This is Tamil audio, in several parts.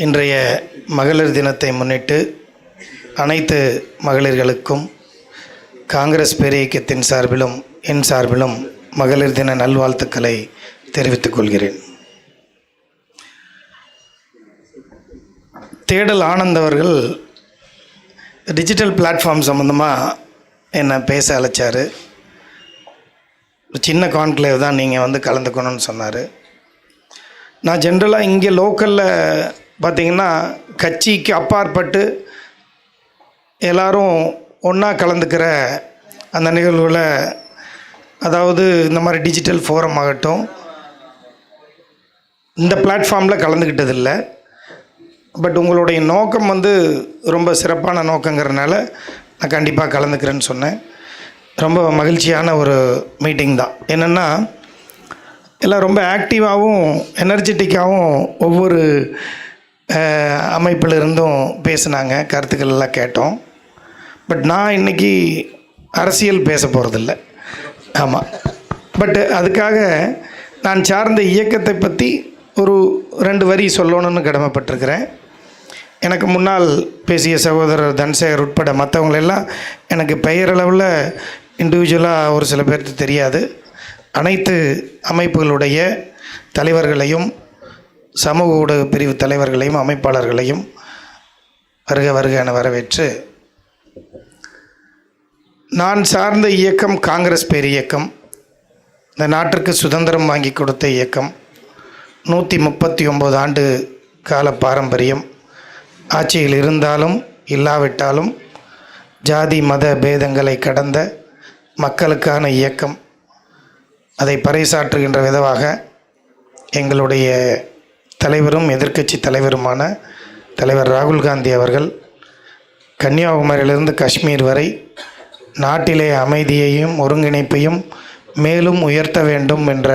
இன்றைய மகளிர் தினத்தை முன்னிட்டு அனைத்து மகளிர்களுக்கும் காங்கிரஸ் பேரியக்கத்தின் சார்பிலும் என் சார்பிலும் மகளிர் தின நல்வாழ்த்துக்களை தெரிவித்துக் கொள்கிறேன். தேடல் ஆனந்த் அவர்கள் டிஜிட்டல் பிளாட்ஃபார்ம் சம்மந்தமாக என்னை பேச அழைச்சார். சின்ன கான்க்ளேவ் தான், நீங்கள் கலந்துக்கணும்னு சொன்னார். நான் ஜென்ரலாக இங்கே லோக்கலில் பார்த்திங்கன்னா கட்சிக்கு அப்பாற்பட்டு எல்லோரும் ஒன்றா கலந்துக்கிற அந்த நிகழ்வில், அதாவது இந்த மாதிரி டிஜிட்டல் ஃபோரம் ஆகட்டும், இந்த பிளாட்ஃபார்மில் கலந்துக்கிட்டதில்லை. பட் உங்களுடைய நோக்கம் ரொம்ப சிறப்பான நோக்கங்கிறதுனால நான் கண்டிப்பாக கலந்துக்கிறேன்னு சொன்னேன். ரொம்ப மகிழ்ச்சியான ஒரு மீட்டிங் தான். என்னென்னா எல்லாம் ரொம்ப ஆக்டிவாகவும் எனர்ஜெட்டிக்காகவும் ஒவ்வொரு அமைப்பில் இருந்தும் பேசுனாங்க, கருத்துக்கள் எல்லாம் கேட்டோம். பட் நான் இன்றைக்கி அரசியல் பேச போகிறதில்ல. ஆமாம், பட் அதுக்காக நான் சார்ந்த இயக்கத்தை பற்றி ஒரு 2 வரி சொல்லணும்னு கடமைப்பட்டிருக்கிறேன். எனக்கு முன்னால் பேசிய சகோதரர் தன்சேகர் உட்பட மற்றவங்களெல்லாம் எனக்கு பெயரளவில் இண்டிவிஜுவலாக ஒரு சில பேருக்கு தெரியாது. அனைத்து அமைப்புகளுடைய தலைவர்களையும் சமூக ஊடக பிரிவு தலைவர்களையும் அமைப்பாளர்களையும் வருக வருக என வரவேற்று, நான் சார்ந்த இயக்கம் காங்கிரஸ் பேரியக்கம், இந்த நாட்டிற்கு சுதந்திரம் வாங்கி கொடுத்த இயக்கம், 139 ஆண்டு கால பாரம்பரியம், ஆட்சியில் இருந்தாலும் இல்லாவிட்டாலும் ஜாதி மத பேதங்களை கடந்த மக்களுக்கான இயக்கம். அதை பறைசாற்றுகின்ற விதமாக எங்களுடைய தலைவரும் எதிர்க்கட்சி தலைவருமான தலைவர் ராகுல் காந்தி அவர்கள் கன்னியாகுமரியிலிருந்து காஷ்மீர் வரை நாட்டிலே அமைதியையும் ஒருங்கிணைப்பையும் மேலும் உயர்த்த வேண்டும் என்ற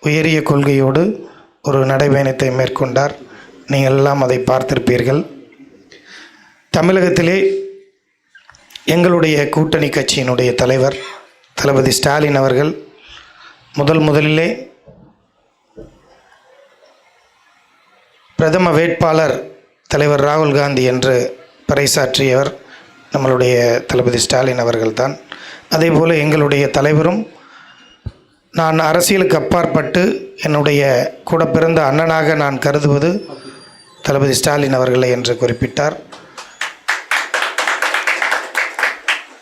உயரிய கொள்கையோடு ஒரு நடைபயணத்தை மேற்கொண்டார். நீங்கள் எல்லாம் அதை பார்த்திருப்பீர்கள். தமிழகத்திலே எங்களுடைய கூட்டணி கட்சியினுடைய தலைவர் தளபதி ஸ்டாலின் அவர்கள் முதலிலே பிரதம வேட்பாளர் தலைவர் ராகுல் காந்தி என்று பறைசாற்றியவர் நம்மளுடைய தளபதி ஸ்டாலின் அவர்கள்தான். அதேபோல் எங்களுடைய தலைவரும் நான் அரசியலுக்கு அப்பாற்பட்டு என்னுடைய கூட பிறந்த அண்ணனாக நான் கருதுவது தளபதி ஸ்டாலின் அவர்களை என்று குறிப்பிட்டார்.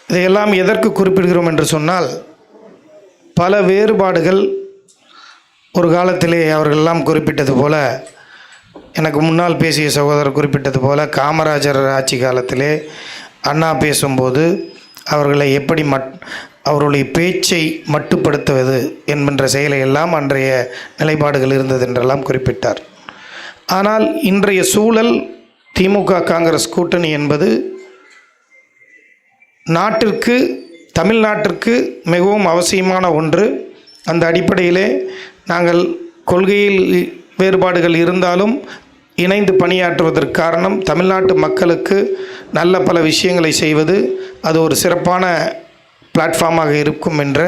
இதையெல்லாம் எதற்கு குறிப்பிடுகிறோம் என்று சொன்னால், பல வேறுபாடுகள் ஒரு காலத்திலே அவர்களெல்லாம் குறிப்பிட்டது போல, எனக்கு முன்னால் பேசிய சகோதரர் குறிப்பிட்டது போல, காமராஜர் ஆட்சி காலத்திலே அண்ணா பேசும்போது அவர்களை எப்படி அவருடைய பேச்சை மட்டுப்படுத்துவது என்கின்ற செயலை எல்லாம் அன்றைய நிலைப்பாடுகள் இருந்தது என்றெல்லாம் குறிப்பிட்டார். ஆனால் இன்றைய சூழல் திமுக காங்கிரஸ் கூட்டணி என்பது நாட்டிற்கு, தமிழ்நாட்டிற்கு மிகவும் அவசியமான ஒன்று. அந்த அடிப்படையிலே நாங்கள் கொள்கையில் வேறுபாடுகள் இருந்தாலும் இணைந்து பணியாற்றுவதற்கு காரணம், தமிழ்நாட்டு மக்களுக்கு நல்ல பல விஷயங்களை செய்வது, அது ஒரு சிறப்பான பிளாட்ஃபார்மாக இருக்கும் என்ற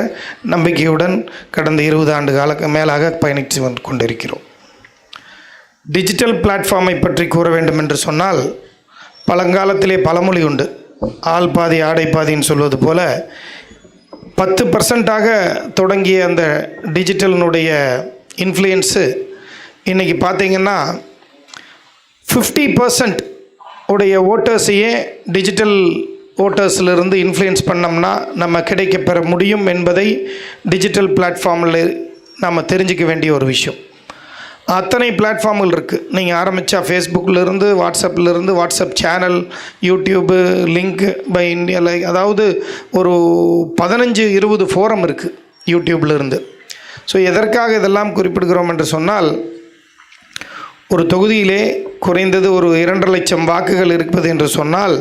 நம்பிக்கையுடன் கடந்த 20 ஆண்டு கால மேலாக பயணித்து கொண்டிருக்கிறோம். டிஜிட்டல் பிளாட்ஃபார்மை பற்றி கூற வேண்டும் என்று சொன்னால், பழங்காலத்திலே பழமொழி உண்டு, ஆள் பாதி ஆடை பாதின்னு சொல்வது போல 10% தொடங்கிய அந்த டிஜிட்டலினுடைய இன்ஃப்ளூயன்ஸு இன்றைக்கி பார்த்திங்கன்னா 50% உடைய ஓட்டர்ஸையே டிஜிட்டல் ஓட்டர்ஸிலிருந்து இன்ஃப்ளூயன்ஸ் பண்ணோம்னா நம்ம கிடைக்கப்பெற முடியும் என்பதை டிஜிட்டல் பிளாட்ஃபார்மில் நம்ம தெரிஞ்சிக்க வேண்டிய ஒரு விஷயம். அத்தனை பிளாட்ஃபார்ம்கள் இருக்குது. நீங்கள் ஆரம்பித்தா ஃபேஸ்புக்கிலிருந்து, வாட்ஸ்அப்லேருந்து, WhatsApp channel, YouTube, link by India, அதாவது ஒரு 15-20 ஃபோரம் இருக்குது யூடியூப்லேருந்து. ஸோ எதற்காக இதெல்லாம் குறிப்பிடுகிறோம் என்று சொன்னால், ஒரு தொகுதியிலே குறைந்தது ஒரு 2.5 லட்சம் வாக்குகள் இருப்பது என்று சொன்னால்,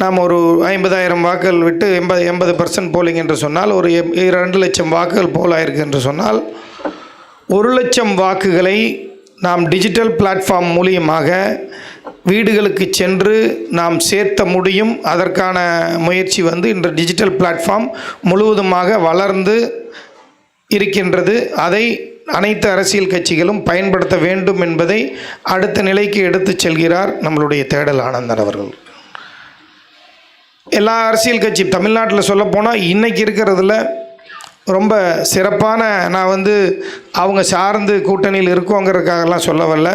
நாம் ஒரு 50,000 வாக்குகள் விட்டு 80% போலிங் என்று சொன்னால், ஒரு 2 லட்சம் வாக்குகள் போலாயிருக்கு என்று சொன்னால், 1 லட்சம் வாக்குகளை நாம் டிஜிட்டல் பிளாட்ஃபார்ம் மூலியமாக வீடுகளுக்கு சென்று நாம் சேர்த்த முடியும். அதற்கான முயற்சி இன்று டிஜிட்டல் பிளாட்ஃபார்ம் முழுவதுமாக வளர்ந்து இருக்கின்றது. அதை அனைத்து அரசியல் கட்சிகளும் பயன்படுத்த வேண்டும் என்பதை அடுத்த நிலைக்கு எடுத்துச் செல்கிறார் நம்மளுடைய தேடல் ஆனந்தன் அவர்கள். எல்லா அரசியல் கட்சி தமிழ்நாட்டில் சொல்லப்போனால் இன்றைக்கி இருக்கிறதுல ரொம்ப சிறப்பான, நான் அவங்க சார்ந்து கூட்டணியில் இருக்கோங்கிறதுக்காகலாம் சொல்ல வரல.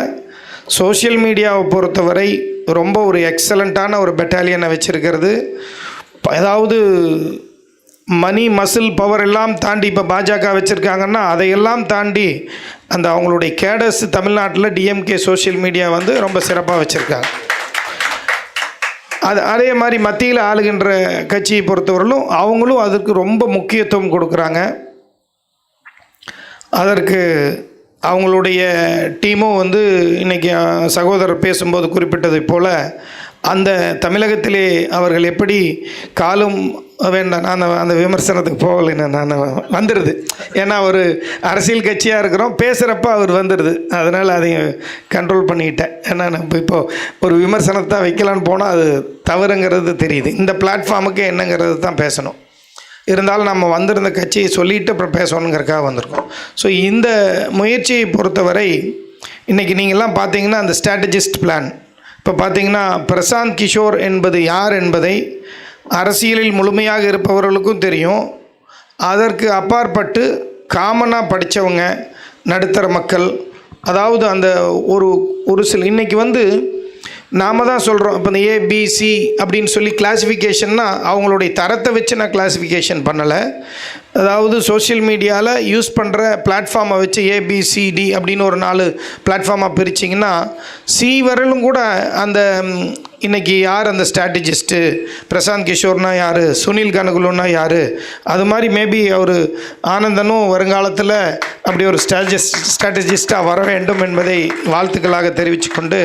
சோஷியல் மீடியாவை பொறுத்தவரை ரொம்ப ஒரு எக்ஸலண்ட்டான ஒரு பெட்டாலியனை வச்சுருக்கிறது. ஏதாவது மணி மசில் பவர் எல்லாம் தாண்டி இப்போ பாஜக வச்சுருக்காங்கன்னா அதையெல்லாம் தாண்டி அந்த அவங்களுடைய கேடர்ஸ் தமிழ்நாட்டில் டிஎம்கே சோஷியல் மீடியா ரொம்ப சிறப்பாக வச்சுருக்காங்க. அதே மாதிரி மத்தியில் ஆளுகின்ற கட்சியை பொறுத்தவரையிலும் அவங்களும் அதற்கு ரொம்ப முக்கியத்துவம் கொடுக்குறாங்க. அதற்கு அவங்களுடைய டீமும் இன்றைக்கி சகோதரர் பேசும்போது குறிப்பிட்டதை போல் அந்த தமிழகத்திலே அவர்கள் எப்படி காலும் வேண்டாம், நான் அந்த விமர்சனத்துக்கு போகலைன்னு நான் வந்துடுது. ஏன்னா ஒரு அரசியல் கட்சியாக இருக்கிறோம், பேசுகிறப்ப அவர் வந்துடுது, அதனால் அதையும் கண்ட்ரோல் பண்ணிக்கிட்டேன். ஏன்னா நம்ம இப்போது ஒரு விமர்சனத்தை தான் வைக்கலான்னு போனால் அது தவறுங்கிறது தெரியுது. இந்த பிளாட்ஃபார்முக்கு என்னங்கிறது தான் பேசணும். இருந்தாலும் நம்ம வந்திருந்த கட்சியை சொல்லிவிட்டு அப்புறம் பேசணுங்கிறதுக்காக வந்திருக்கோம். ஸோ இந்த முயற்சியை பொறுத்தவரை இன்றைக்கி நீங்கள்லாம் பார்த்தீங்கன்னா அந்த ஸ்ட்ராட்டஜிஸ்ட் பிளான் இப்போ பார்த்தீங்கன்னா பிரசாந்த் கிஷோர் என்பது யார் என்பதை அரசியலில் முழுமையாக இருப்பவர்களுக்கும் தெரியும். அதற்கு அப்பாற்பட்டு காமனாக படித்தவங்க, நடுத்தர மக்கள், அதாவது அந்த ஒரு சில இன்றைக்கி நாம் தான் சொல்கிறோம். இப்போ இந்த ஏபிசி அப்படின்னு சொல்லி கிளாஸிஃபிகேஷன்னா அவங்களுடைய தரத்தை வச்சு நான் கிளாஸிஃபிகேஷன் பண்ணலை. அதாவது சோஷியல் மீடியாவில் யூஸ் பண்ணுற பிளாட்ஃபார்மை வச்சு ஏபிசிடி அப்படின்னு ஒரு 4 பிளாட்ஃபார்மாக பிரிச்சிங்கன்னா சி வரலும் கூட அந்த இன்றைக்கி யார் அந்த ஸ்ட்ராட்டஜிஸ்ட்டு, பிரசாந்த் கிஷோர்னா யார், சுனில் கனகுலுன்னா யார், அது மாதிரி மேபி அவர் ஆனந்தனும் வருங்காலத்தில் அப்படி ஒரு ஸ்ட்ராட்டஜிஸ்ட்டாக வர வேண்டும் என்பதை வாழ்த்துக்களாக தெரிவித்துக்கொண்டு,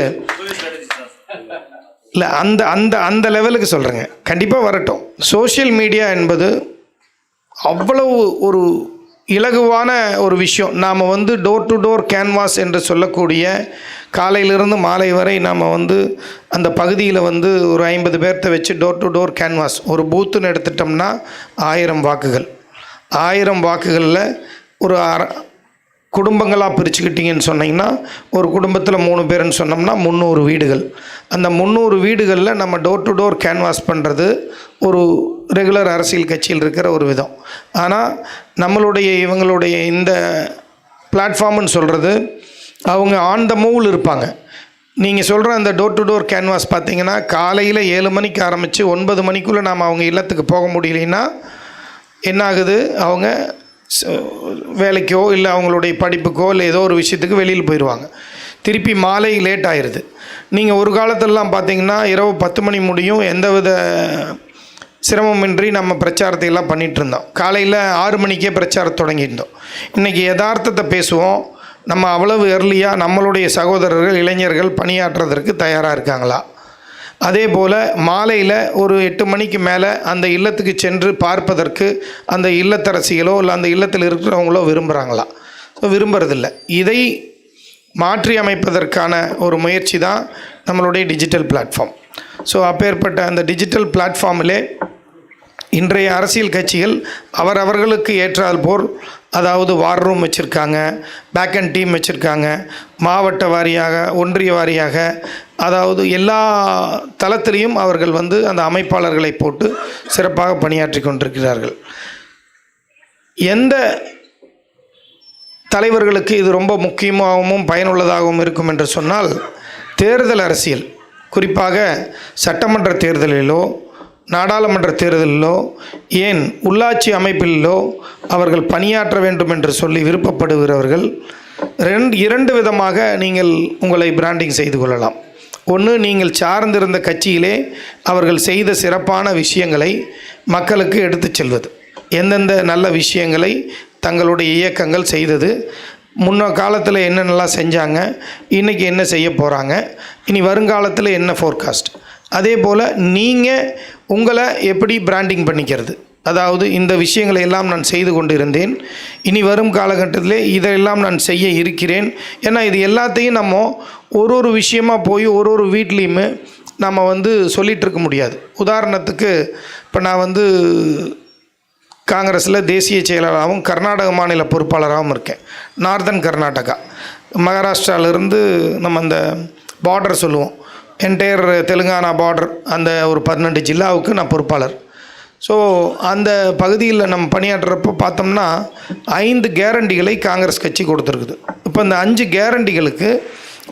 இல்லை அந்த அந்த அந்த லெவலுக்கு சொல்கிறேங்க, கண்டிப்பாக வரட்டும். சோஷியல் மீடியா என்பது அவ்வளவு ஒரு இலகுவான ஒரு விஷயம். நாம் டோர் டு டோர் கேன்வாஸ் என்று சொல்லக்கூடிய காலையிலிருந்து மாலை வரை நாம் அந்த பகுதியில் ஒரு 50 பேர்த்த வச்சு டோர் டு டோர் கேன்வாஸ் ஒரு பூத்துன்னு எடுத்துட்டோம்னா 1000 வாக்குகள். 1000 வாக்குகளில் ஒரு குடும்பங்களாக பிரிச்சுக்கிட்டிங்கன்னு சொன்னிங்கன்னா ஒரு குடும்பத்தில் 3 பேருன்னு சொன்னோம்னா 300 வீடுகள். அந்த 300 வீடுகளில் நம்ம டோர் டு டோர் கேன்வாஸ் பண்ணுறது ஒரு ரெகுலர் அரசியல் கட்சியில் இருக்கிற ஒரு விதம். ஆனால் இவங்களுடைய இந்த பிளாட்ஃபார்ம்னு சொல்கிறது அவங்க ஆன் த மூவில் இருப்பாங்க. நீங்கள் சொல்கிற அந்த டோர் டு டோர் கேன்வாஸ் பார்த்திங்கன்னா காலையில் 7 மணிக்கு ஆரம்பித்து 9 மணிக்குள்ளே நாம் அவங்க இல்லத்துக்கு போக முடியலைன்னா என்ன ஆகுது, அவங்க வேலைக்கோ இல்லை அவங்களுடைய படிப்புக்கோ இல்லை ஏதோ ஒரு விஷயத்துக்கு வெளியில் போயிடுவாங்க. திருப்பி மாலை லேட் ஆயிடுது. நீங்கள் ஒரு காலத்திலலாம் பார்த்திங்கன்னா இரவு 10 மணி முடியும், எந்தவித சிரமமின்றி நம்ம பிரச்சாரத்தை எல்லாம் பண்ணிகிட்டு இருந்தோம். காலையில் 6 மணிக்கே பிரச்சாரம் தொடங்கியிருந்தோம். இன்றைக்கி யதார்த்தத்தை பேசுவோம். நம்ம அவ்வளவு எர்லியாக நம்மளுடைய சகோதரர்கள் இளைஞர்கள் பணியாற்றுறதற்கு தயாராக இருக்காங்களா? அதே போல் மாலையில் ஒரு 8 மணிக்கு மேலே அந்த இல்லத்துக்கு சென்று பார்ப்பதற்கு அந்த இல்லத்தரசிகளோ இல்லை அந்த இல்லத்தில் இருக்கிறவங்களோ விரும்புகிறாங்களா? விரும்புறதில்லை. இதை மாற்றி அமைப்பதற்கான ஒரு முயற்சி தான் நம்மளுடைய டிஜிட்டல் பிளாட்ஃபார்ம். ஸோ அப்பேற்பட்ட அந்த டிஜிட்டல் பிளாட்ஃபார்மிலே இன்றைய அரசியல் கட்சிகள் அவர்களுக்கு ஏற்றால் போல், அதாவது வார் ரூம் வச்சுருக்காங்க, பேக் அண்ட் டீம் வச்சுருக்காங்க, மாவட்ட வாரியாக ஒன்றிய வாரியாக, அதாவது எல்லா தளத்திலையும் அவர்கள் அந்த அமைப்பாளர்களை போட்டு சிறப்பாக பணியாற்றி கொண்டிருக்கிறார்கள். எந்த தலைவர்களுக்கு இது ரொம்ப முக்கியமாகவும் பயனுள்ளதாகவும் இருக்கும் என்று சொன்னால், தேர்தல் அரசியல், குறிப்பாக சட்டமன்ற தேர்தலிலோ நாடாளுமன்ற தேர்தலிலோ ஏன் உள்ளாட்சி அமைப்பிலோ அவர்கள் பணியாற்ற வேண்டும் என்று சொல்லி விருப்பப்படுகிறவர்கள் 2 விதமாக நீங்கள் உங்களை பிராண்டிங் செய்து கொள்ளலாம். ஒன்று, நீங்கள் சார்ந்திருந்த கட்சியிலே அவர்கள் செய்த சிறப்பான விஷயங்களை மக்களுக்கு எடுத்துச் செல்வது. எந்தெந்த நல்ல விஷயங்களை தங்களுடைய இயக்கங்கள் செய்தது, முன்ன காலத்தில் என்னென்னலாம் செஞ்சாங்க, இன்றைக்கி என்ன செய்ய போகிறாங்க, இனி வருங்காலத்தில் என்ன ஃபோர்காஸ்ட். அதே போல் நீங்கள் உங்களை எப்படி பிராண்டிங் பண்ணிக்கிறது, அதாவது இந்த விஷயங்களை எல்லாம் நான் செய்து கொண்டு இருந்தேன், இனி வரும் காலகட்டத்தில் இதெல்லாம் நான் செய்ய இருக்கிறேன். ஏன்னா இது எல்லாத்தையும் நம்ம ஒரு விஷயமாக போய் ஒரு வீட்லேயுமே நம்ம சொல்லிகிட்டு இருக்க முடியாது. உதாரணத்துக்கு இப்போ நான் காங்கிரஸில் தேசிய செயலாளராகவும் கர்நாடக மாநில பொறுப்பாளராகவும் இருக்கேன். நார்தன் கர்நாடகா, மகாராஷ்டிராவிலிருந்து நம்ம அந்த பார்டர் சொல்லுவோம், என்டையர் தெலுங்கானா பார்டர், அந்த ஒரு 12 ஜில்லாவுக்கு நான் பொறுப்பாளர். ஸோ அந்த பகுதியில் நம்ம பணியாற்றுறப்போ பார்த்தோம்னா 5 கேரண்டிகளை காங்கிரஸ் கட்சி கொடுத்துருக்குது. இப்போ இந்த 5 கேரண்டிகளுக்கு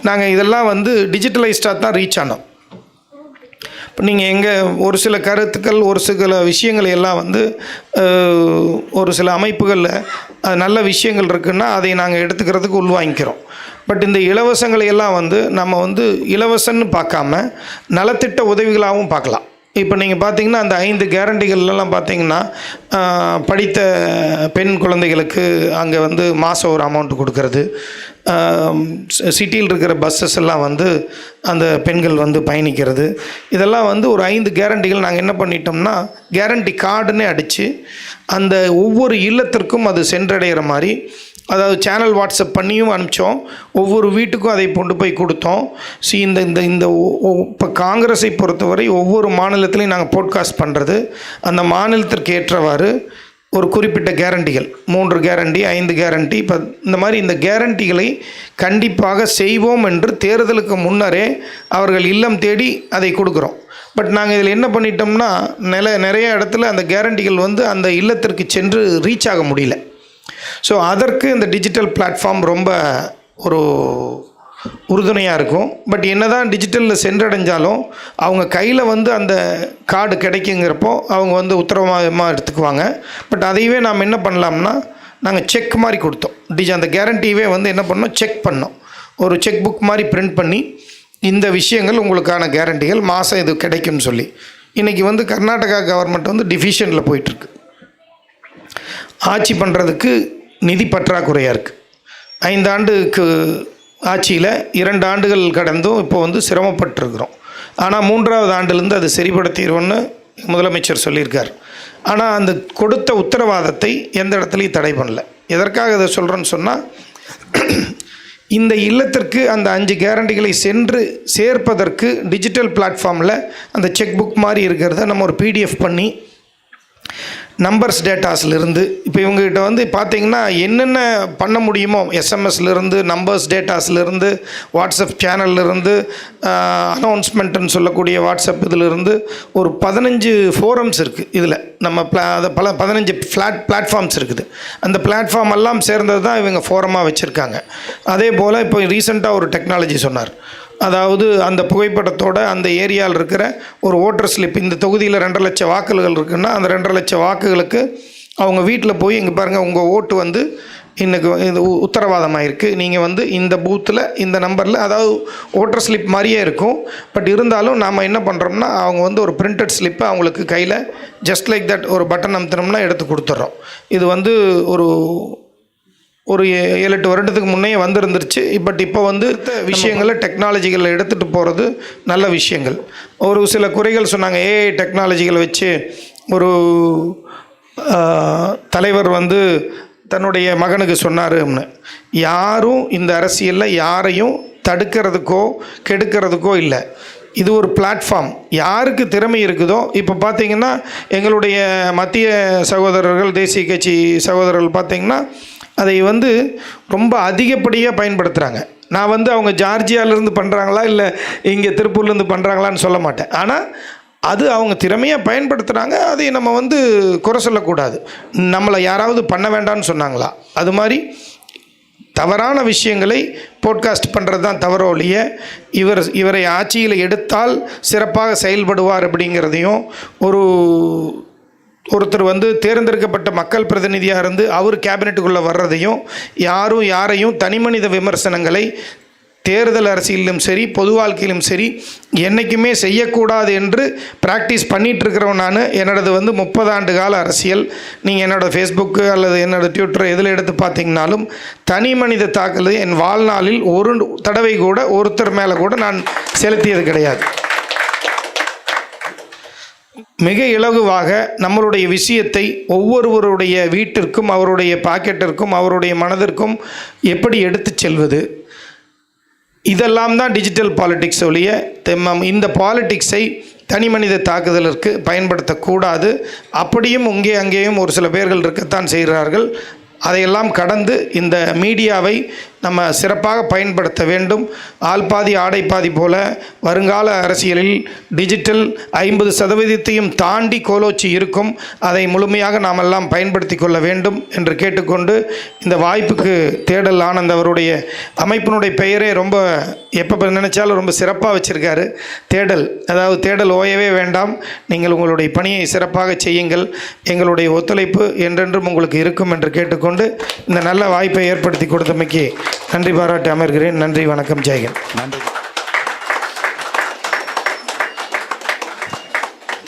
நாங்கள் இதெல்லாம் வந்து டிஜிட்டலைஸ்டாக தான் ரீச் ஆனோம். இப்போ நீங்கள் எங்கள் ஒரு சில கருத்துக்கள், ஒரு சில விஷயங்கள் எல்லாம் வந்து ஒரு சில அமைப்புகளில் நல்ல விஷயங்கள் இருக்குன்னா அதை நாங்கள் எடுத்துக்கிறதுக்கு உள்வாங்கிக்கிறோம். பட் இந்த இலவசங்களை எல்லாம் வந்து நம்ம வந்து இலவசன்னு பார்க்காம நலத்திட்ட உதவிகளாகவும் பார்க்கலாம். இப்போ நீங்கள் பார்த்தீங்கன்னா அந்த 5 கேரண்டிகள்லாம் பார்த்தீங்கன்னா படித்த பெண் குழந்தைகளுக்கு அங்கே வந்து மாதம் ஒரு அமௌண்ட் கொடுக்கறது, சிட்டியில் இருக்கிற பஸ்ஸஸ் எல்லாம் வந்து அந்த பெண்கள் வந்து பயணிக்கிறது, இதெல்லாம் வந்து ஒரு 5 கேரண்டிகள் நாங்கள் என்ன பண்ணிட்டோம்னா கேரண்டி கார்டுன்னே அடித்து அந்த ஒவ்வொரு இல்லத்திற்கும் அது சென்றடைகிற மாதிரி, அதாவது சேனல் வாட்ஸ்அப் பண்ணியும் அனுப்பிச்சோம், ஒவ்வொரு வீட்டுக்கும் அதை கொண்டு போய் கொடுத்தோம். ஸோ இந்த இப்போ காங்கிரஸை பொறுத்தவரை ஒவ்வொரு மாநிலத்திலையும் நாங்கள் போட்காஸ்ட் பண்ணுறது அந்த மாநிலத்திற்கு ஏற்றவாறு ஒரு குறிப்பிட்ட கேரண்டிகள், 3 கேரண்டி 5 கேரண்டி, இப்போ இந்த மாதிரி இந்த கேரண்டிகளை கண்டிப்பாக செய்வோம் என்று தேர்தலுக்கு முன்னரே அவர்கள் இல்லம் தேடி அதை கொடுக்குறோம். பட் நாங்கள் இதில் என்ன பண்ணிட்டோம்னா நிறைய இடத்துல அந்த கேரண்டிகள் வந்து அந்த இல்லத்திற்கு சென்று ரீச் ஆக முடியல. ஸோ அதற்கு இந்த டிஜிட்டல் பிளாட்ஃபார்ம் ரொம்ப ஒரு உறுதுணையாக இருக்கும். பட் என்ன தான் டிஜிட்டலில் சென்றடைஞ்சாலும் அவங்க கையில் வந்து அந்த கார்டு கிடைக்குங்கிறப்போ அவங்க வந்து உத்தரவாதமாக எடுத்துக்குவாங்க. பட் அதையவே நாம் என்ன பண்ணலாம்னா நாங்கள் செக் மாதிரி கொடுத்தோம். அந்த கேரண்டியவே வந்து என்ன பண்ணோம், செக் பண்ணோம். ஒரு செக் புக் மாதிரி பிரிண்ட் பண்ணி இந்த விஷயங்கள் உங்களுக்கான கேரண்டிகள், மாதம் இது கிடைக்கும்னு சொல்லி. இன்றைக்கி வந்து கர்நாடகா கவர்மெண்ட் வந்து டிஃபிஷனில் போயிட்டுருக்கு. ஆட்சி பண்ணுறதுக்கு நிதி பற்றாக்குறையாக இருக்குது. 5 ஆண்டுக்கு ஆட்சியில் 2 ஆண்டுகள் கடந்தும் இப்போ வந்து சிரமப்பட்டுருக்குறோம். ஆனால் 3ஆவது ஆண்டுலேருந்து அது சரிப்படுத்திடுவோன்னு முதலமைச்சர் சொல்லியிருக்கார். ஆனால் அந்த கொடுத்த உத்தரவாதத்தை எந்த இடத்துலையும் தடை பண்ணல. எதற்காக இதை சொல்கிறேன்னு சொன்னால், இந்த இல்லத்திற்கு அந்த 5 கேரண்டிகளை சென்று சேர்ப்பதற்கு டிஜிட்டல் பிளாட்ஃபார்மில் அந்த செக் புக் மாதிரி இருக்கிறத நம்ம ஒரு PDF பண்ணி நம்பர்ஸ் டேட்டாஸ்லேருந்து இப்போ இவங்ககிட்ட வந்து பார்த்திங்கன்னா என்னென்ன பண்ண முடியுமோ, எஸ்எம்எஸ்லேருந்து, நம்பர்ஸ் டேட்டாஸ்லேருந்து, வாட்ஸ்அப் சேனல்லேருந்து, அனௌன்ஸ்மெண்ட்டுன்னு சொல்லக்கூடிய வாட்ஸ்அப் இதிலிருந்து ஒரு 15 ஃபோரம்ஸ் இருக்குது. இதில் நம்ம பல 15 பிளாட்ஃபார்ம்ஸ் இருக்குது. அந்த பிளாட்ஃபார்ம் எல்லாம் சேர்ந்தது தான் இவங்க ஃபோரமாக வச்சுருக்காங்க. அதே போல் இப்போ ரீசெண்டாக ஒரு டெக்னாலஜி சொன்னார். அதாவது அந்த புகைப்படத்தோட அந்த ஏரியாவில் இருக்கிற ஒரு ஓட்டர் ஸ்லிப், இந்த தொகுதியில் 2.5 லட்சம் வாக்குகள் இருக்குன்னா அந்த 2.5 லட்சம் வாக்குகளுக்கு அவங்க வீட்டில் போய் இங்கே பாருங்கள் உங்கள் ஓட்டு வந்து இன்றைக்கு இது உத்தரவாதமாக இருக்குது, நீங்கள் வந்து இந்த பூத்தில் இந்த நம்பரில், அதாவது ஓட்டர் ஸ்லிப் மாதிரியே இருக்கும். பட் இருந்தாலும் நாம் என்ன பண்ணுறோம்னா அவங்க வந்து ஒரு பிரிண்டட் ஸ்லிப்பை அவங்களுக்கு கையில் ஜஸ்ட் லைக் தட் ஒரு பட்டன் அமுத்தினோம்னா எடுத்து கொடுத்துட்றோம். இது வந்து ஒரு 7-8 வருடத்துக்கு முன்னே வந்திருந்துருச்சு. பட் இப்போ வந்து விஷயங்களை டெக்னாலஜிகளை எடுத்துகிட்டு போகிறது நல்ல விஷயங்கள். ஒரு சில குறைகள் சொன்னாங்க. ஏஐ டெக்னாலஜிகளை வச்சு ஒரு தலைவர் வந்து தன்னுடைய மகனுக்கு சொன்னாருன்னு. யாரும் இந்த அரசியலில் யாரையும் தடுக்கிறதுக்கோ கெடுக்கிறதுக்கோ இல்லை. இது ஒரு பிளாட்ஃபார்ம். யாருக்கு திறமை இருக்குதோ, இப்போ பார்த்திங்கன்னா எங்களுடைய மத்திய சகோதரர்கள், தேசிய கட்சி சகோதரர்கள் பார்த்திங்கன்னா அதை வந்து ரொம்ப அதிகப்படியாக பயன்படுத்துகிறாங்க. நான் வந்து அவங்க ஜார்ஜியாவிலேருந்து பண்ணுறாங்களா இல்லை இங்கே திருப்பூர்லேருந்து பண்ணுறாங்களான்னு சொல்ல மாட்டேன். ஆனால் அது அவங்க திறமையாக பயன்படுத்துகிறாங்க. அதை நம்ம வந்து குறை சொல்லக்கூடாது. நம்மளை யாராவது பண்ண வேண்டாம்னு சொன்னாங்களா? அது மாதிரி தவறான விஷயங்களை போட்காஸ்ட் பண்ணுறது தான் தவறோ ஒழிய இவரை ஆட்சியில் எடுத்தால் சிறப்பாக செயல்படுவார் அப்படிங்கிறதையும், ஒருத்தர் வந்து தேர்ந்தெடுக்கப்பட்ட மக்கள் பிரதிநிதியாக இருந்து அவர் கேபினெட்டுக்குள்ளே வர்றதையும், யாரையும் தனிமனித விமர்சனங்களை தேர்தல் அரசியலிலும் சரி பொது வாழ்க்கையிலும் சரி என்றைக்குமே செய்யக்கூடாது என்று ப்ராக்டிஸ் பண்ணிகிட்ருக்கிறவன் நான். என்னோடது வந்து 30 ஆண்டு கால அரசியல். நீங்கள் என்னோடய ஃபேஸ்புக்கு அல்லது என்னோடய ட்விட்டர் எதில் எடுத்து பார்த்தீங்கன்னாலும் தனி மனித தாக்குதல் என் வாழ்நாளில் ஒரு தடவை கூட ஒருத்தர் மேலே கூட நான் செலுத்தியது கிடையாது. மிக இலகுவாக நம்மளுடைய விஷயத்தை ஒவ்வொருவருடைய வீட்டிற்கும், அவருடைய பாக்கெட்டிற்கும், அவருடைய மனதிற்கும் எப்படி எடுத்து செல்வது, இதெல்லாம் தான் டிஜிட்டல் பாலிடிக்ஸ் ஒழிய இந்த பாலிடிக்ஸை தனி மனித தாக்குதலுக்கு பயன்படுத்தக்கூடாது. அப்படியும் அங்கேயும் ஒரு சில பேர்கள் இருக்கத்தான் செய்கிறார்கள். அதையெல்லாம் கடந்து இந்த மீடியாவை நம்ம சிறப்பாக பயன்படுத்த வேண்டும். ஆள் பாதி ஆடை பாதி போல வருங்கால அரசியலில் டிஜிட்டல் 50% தாண்டி கோலோச்சி இருக்கும். அதை முழுமையாக நாமெல்லாம் பயன்படுத்தி கொள்ள வேண்டும் என்று கேட்டுக்கொண்டு, இந்த வாய்ப்புக்கு தேடல் ஆனந்த் அவருடைய அமைப்பினுடைய பெயரே ரொம்ப எப்போ நினைச்சாலும் ரொம்ப சிறப்பாக வச்சுருக்காரு. தேடல், அதாவது தேடல் ஓயவே வேண்டாம், நீங்கள் உங்களுடைய பணியை சிறப்பாக செய்யுங்கள், எங்களுடைய ஒத்துழைப்பு என்றென்றும் உங்களுக்கு இருக்கும் என்று கேட்டுக்கொண்டு இந்த நல்ல வாய்ப்பை ஏற்படுத்தி கொடுத்தமைக்கு நன்றி பாராட்டி அமர்கிறேன். நன்றி, வணக்கம், ஜெயகன். நன்றி.